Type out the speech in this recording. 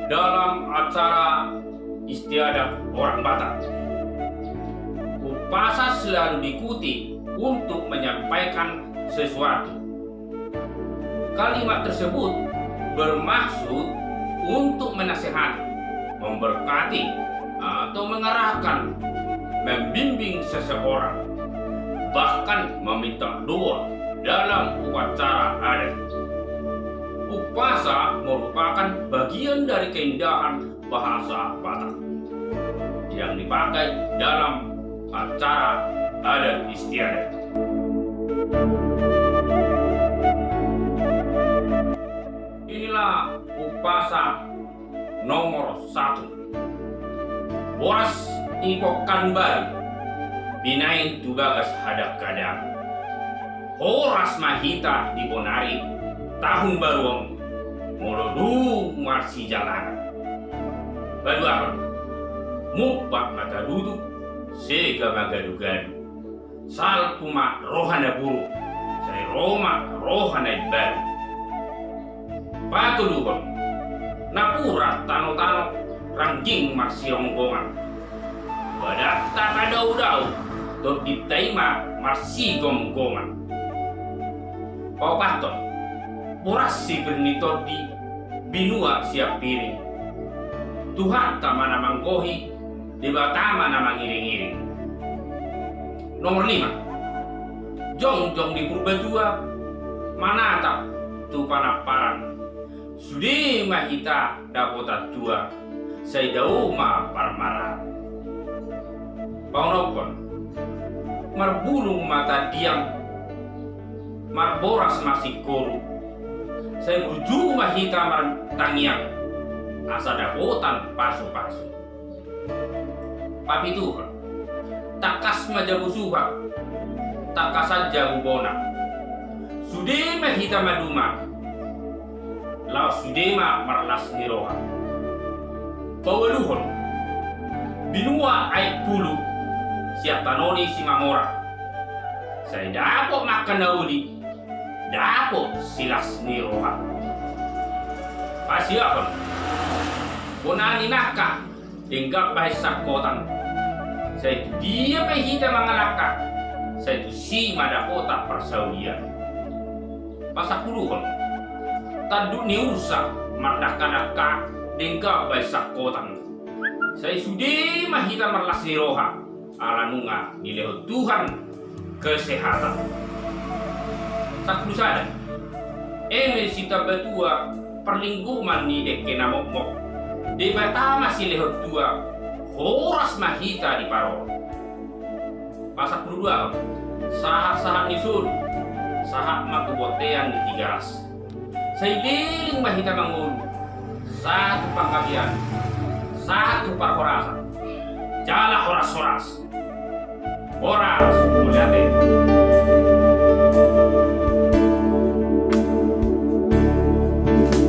Dalam acara istiadat orang Batak, upasa selalu diikuti untuk menyampaikan sesuatu. Kalimat tersebut bermaksud untuk menasihati, memberkati, atau mengarahkan, membimbing seseorang, bahkan meminta doa dalam upacara adat. Upasa merupakan bagian dari keindahan bahasa Batak yang dipakai dalam acara adat istiadat. Inilah upasa nomor 1. Boras ingkokan baru binain tubagas hadap kadang. Horas mahita di Bonari tahun baruang molodu marsi jalanan. Baduakan mupak mata duduk sega magadu-gadu. Sal kuma rohana buruk saya Roma rohana baru. Patulukon napura tano-tano rangging marsi ronggongan. Badatta kadau-dau tot ditaima marsi gonggongan. Paupaton boras si bernitor di binua siap piring. Tuhan tamana manggohi di batama na mangiring-iring. Nomor 5. Jongjong di Purbatua manatap tu panaparan. Sudi mahita dapota tua saidauma parmara. Paunopon marbulung mata diam marboras masih koru. Saya buju mahita martangiang asa dapotan pasu-pasu. Papi Tuhan takas majabu suha takas saja bubona. Sude mahita maduma lau sudema marlas niroha. Pawaluhon binua aik pulu siap tanoni si mamora. Saya dapat makan dauli dapat silas niroha. Pasiapon bonani naka tinggal bahasa kotan. Saya itu dia pahita mangalaka. Saya itu si madakota persaudian. Pasak puluhon taduk ni ursa mardaka-daka tinggal bahasa kotan. Saya sudi mahita marlas niroha alanunga nileho Tuhan kesehatan. Saklu sada eme sita batua perlingkuman ni deke namok-mok di batama si lehot tua horas mahita di paro. Pasak kedua sahat-sahat nisul sahat matubotean di tigaras. Saya liling mahita mangul satu pangkabian satu parhorasan jala horas-horas horas